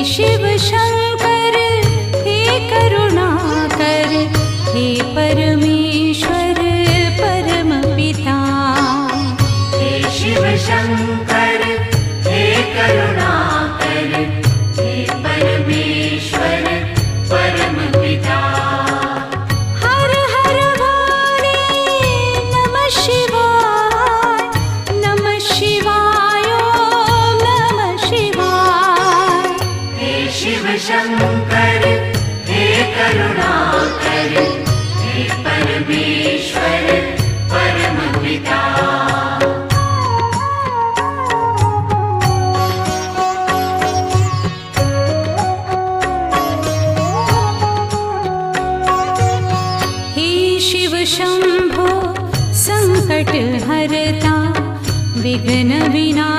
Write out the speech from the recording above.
शिव शंकर हे करुणाकर, हे परमेश्वर परम पिता। हे शिव शंकर हे करुणाकर, हे परमेश्वर परम पिता। हर हर भोले नमः शिवाय, नमः शिवाय ओम नमः शिवाय। हे शिव शंकर हे करुणाकर, हे परमेश्वर परम पिता। हे शिव शंभो संकट हरता, विघ्न विनाशका।